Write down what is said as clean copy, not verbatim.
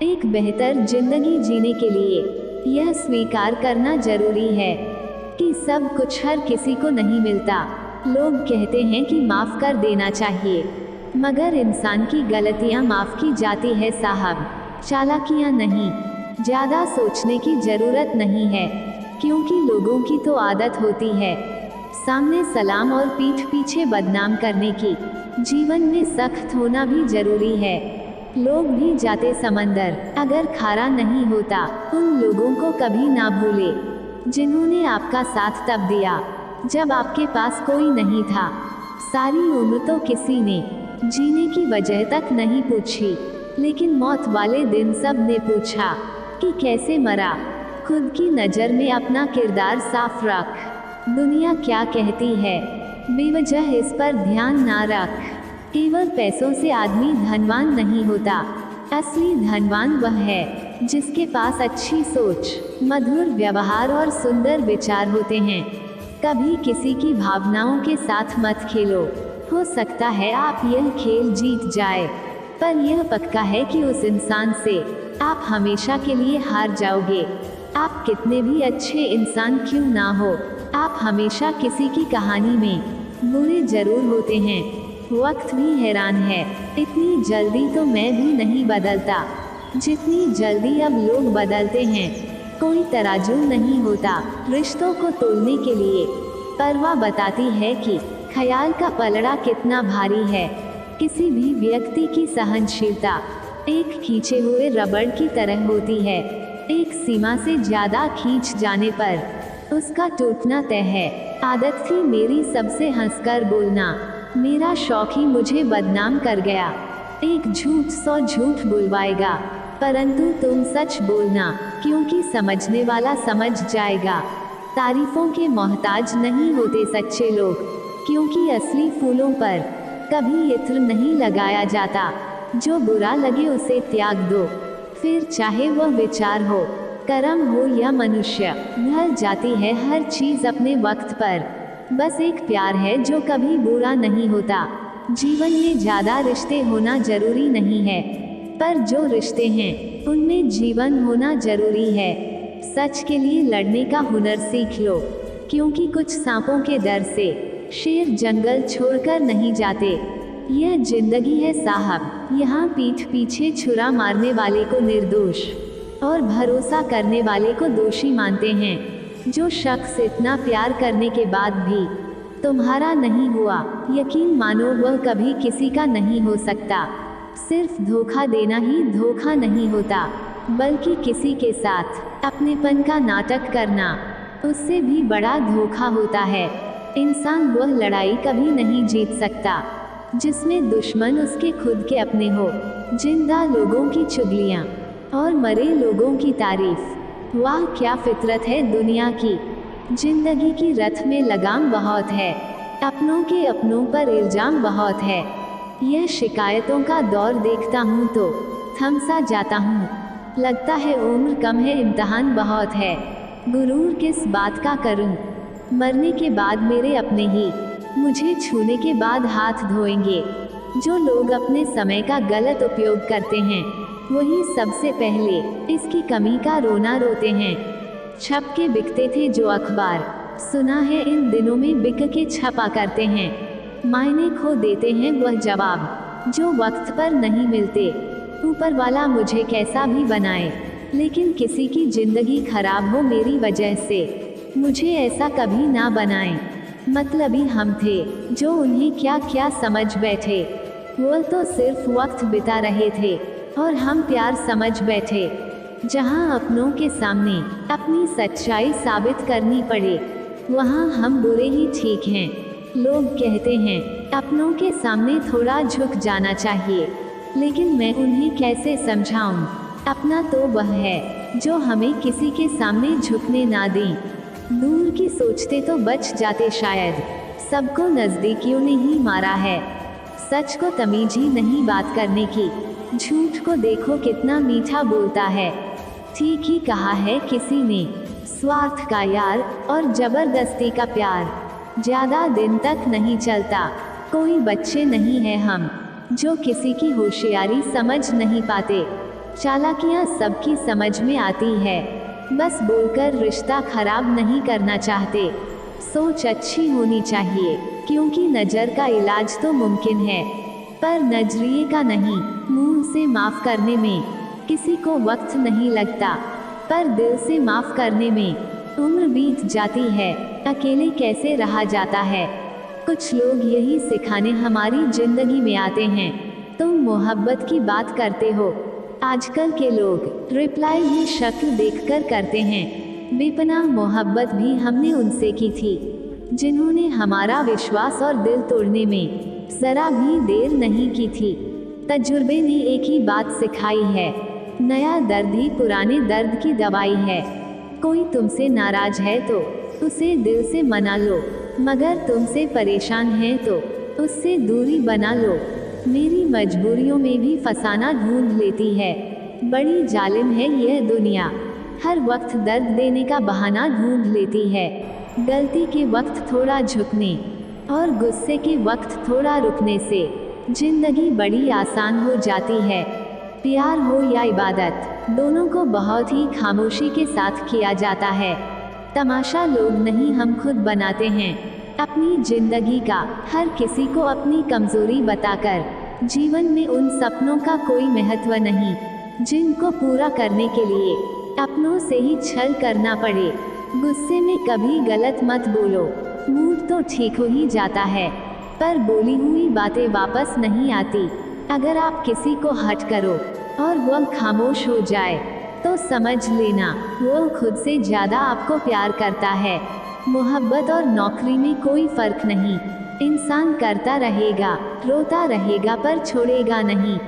एक बेहतर जिंदगी जीने के लिए यह स्वीकार करना जरूरी है कि सब कुछ हर किसी को नहीं मिलता। लोग कहते हैं कि माफ कर देना चाहिए, मगर इंसान की गलतियां माफ की जाती है साहब, चालाकियां नहीं। ज्यादा सोचने की जरूरत नहीं है, क्योंकि लोगों की तो आदत होती है सामने सलाम और पीठ पीछे बदनाम करने की। जीवन में सख्त होना भी जरूरी है। लोग भी जाते समंदर अगर खारा नहीं होता। उन लोगों को कभी ना भूले जिन्होंने आपका साथ तब दिया जब आपके पास कोई नहीं था। सारी उम्र तो किसी ने जीने की वजह तक नहीं पूछी, लेकिन मौत वाले दिन सब ने पूछा कि कैसे मरा। खुद की नज़र में अपना किरदार साफ रख। दुनिया क्या कहती है बेवजह इस पर ध्यान ना रख। केवल पैसों से आदमी धनवान नहीं होता। असली धनवान वह है जिसके पास अच्छी सोच, मधुर व्यवहार और सुंदर विचार होते हैं। कभी किसी की भावनाओं के साथ मत खेलो। हो सकता है आप यह खेल जीत जाए, पर यह पक्का है कि उस इंसान से आप हमेशा के लिए हार जाओगे। आप कितने भी अच्छे इंसान क्यों ना हो, आप हमेशा किसी की कहानी में बुरे जरूर होते हैं। वक्त भी हैरान है, इतनी जल्दी तो मैं भी नहीं बदलता जितनी जल्दी अब लोग बदलते हैं। कोई तराजू नहीं होता रिश्तों को तोलने के लिए। परवाह बताती है कि ख्याल का पलड़ा कितना भारी है। किसी भी व्यक्ति की सहनशीलता एक खींचे हुए रबड़ की तरह होती है। एक सीमा से ज्यादा खींच जाने पर उसका टूटना तय है। आदत थी मेरी सबसे हंसकर बोलना, मेरा शौक ही मुझे बदनाम कर गया। एक झूठ 100 झूठ बुलवाएगा, परंतु तुम सच बोलना, क्योंकि समझने वाला समझ जाएगा। तारीफों के मोहताज नहीं होते सच्चे लोग, क्योंकि असली फूलों पर कभी इत्र नहीं लगाया जाता। जो बुरा लगे उसे त्याग दो, फिर चाहे वह विचार हो, कर्म हो या मनुष्य। ढल जाती है हर चीज अपने वक्त पर। बस एक प्यार है जो कभी बुरा नहीं होता। जीवन में ज्यादा रिश्ते होना जरूरी नहीं है, पर जो रिश्ते हैं उनमें जीवन होना जरूरी है। सच के लिए लड़ने का हुनर सीख लो, क्योंकि कुछ सांपों के डर से शेर जंगल छोड़कर नहीं जाते। यह जिंदगी है साहब, यहाँ पीठ पीछे छुरा मारने वाले को निर्दोष और भरोसा करने वाले को दोषी मानते हैं। जो शख्स इतना प्यार करने के बाद भी तुम्हारा नहीं हुआ, यकीन मानो वह कभी किसी का नहीं हो सकता। सिर्फ धोखा देना ही धोखा नहीं होता, बल्कि किसी के साथ अपनेपन का नाटक करना उससे भी बड़ा धोखा होता है। इंसान वह लड़ाई कभी नहीं जीत सकता जिसमें दुश्मन उसके खुद के अपने हो। जिंदा लोगों की चुगलियाँ और मरे लोगों की तारीफ, वाह क्या फितरत है दुनिया की। जिंदगी की रथ में लगाम बहुत है, अपनों के अपनों पर इल्जाम बहुत है। यह शिकायतों का दौर देखता हूँ तो थम सा जाता हूँ। लगता है उम्र कम है, इम्तहान बहुत है। गुरूर किस बात का करूँ, मरने के बाद मेरे अपने ही मुझे छूने के बाद हाथ धोएंगे। जो लोग अपने समय का गलत उपयोग करते हैं वही सबसे पहले इसकी कमी का रोना रोते हैं। छप के बिकते थे जो अखबार, सुना है इन दिनों में बिक के छपा करते हैं। मायने खो देते हैं वह जवाब जो वक्त पर नहीं मिलते। ऊपर वाला मुझे कैसा भी बनाए, लेकिन किसी की जिंदगी खराब हो मेरी वजह से, मुझे ऐसा कभी ना बनाए। मतलबी हम थे जो उन्हें क्या क्या समझ बैठे। वो तो सिर्फ वक्त बिता रहे थे और हम प्यार समझ बैठे। जहां अपनों के सामने अपनी सच्चाई साबित करनी पड़े, वहां हम बुरे ही ठीक हैं। लोग कहते हैं अपनों के सामने थोड़ा झुक जाना चाहिए, लेकिन मैं उन्हें कैसे समझाऊं। अपना तो वह है जो हमें किसी के सामने झुकने ना दें। दूर की सोचते तो बच जाते शायद, सबको नजदीकियों ने ही मारा है। सच को तमीज ही नहीं बात करने की, झूठ को देखो कितना मीठा बोलता है। ठीक ही कहा है किसी ने, स्वार्थ का यार और जबरदस्ती का प्यार ज्यादा दिन तक नहीं चलता। कोई बच्चे नहीं हैं हम जो किसी की होशियारी समझ नहीं पाते। चालाकियाँ सबकी समझ में आती है, बस बोलकर रिश्ता खराब नहीं करना चाहते। सोच अच्छी होनी चाहिए, क्योंकि नज़र का इलाज तो मुमकिन है, पर नजरिए का नहीं। मुंह से माफ़ करने में किसी को वक्त नहीं लगता, पर दिल से माफ़ करने में उम्र बीत जाती है। अकेले कैसे रहा जाता है। कुछ लोग यही सिखाने हमारी ज़िंदगी में आते हैं। तुम मोहब्बत की बात करते हो। आजकल के लोग रिप्लाई भी शक्ल देखकर करते हैं। बेपनाह मोहब्बत भी हमने उनसे की थी, जिन्होंने हमारा विश्वास और दिल तोड़ने में ज़रा भी देर नहीं की थी। तजुर्बे ने एक ही बात सिखाई है, नया दर्द ही पुराने दर्द की दवाई है। कोई तुमसे नाराज है तो उसे दिल से मना लो, मगर तुमसे परेशान है तो उससे दूरी बना लो। मेरी मजबूरियों में भी फसाना ढूंढ लेती है। बड़ी जालिम है यह दुनिया, हर वक्त दर्द देने का बहाना ढूंढ लेती है। गलती के वक्त थोड़ा झुकने और गुस्से के वक्त थोड़ा रुकने से जिंदगी बड़ी आसान हो जाती है। प्यार हो या इबादत, दोनों को बहुत ही खामोशी के साथ किया जाता है। तमाशा लोग नहीं, हम खुद बनाते हैं अपनी जिंदगी का। हर किसी को अपनी कमजोरी बताकर जीवन में उन सपनों का कोई महत्व नहीं, जिनको पूरा करने के लिए अपनों से ही छल करना पड़े। गुस्से में कभी गलत मत बोलो, मूड तो ठीक हो ही जाता है, पर बोली हुई बातें वापस नहीं आती। अगर आप किसी को हर्ट करो और वह खामोश हो जाए, तो समझ लेना वो खुद से ज़्यादा आपको प्यार करता है। मोहब्बत और नौकरी में कोई फ़र्क नहीं, इंसान करता रहेगा, रोता रहेगा, पर छोड़ेगा नहीं।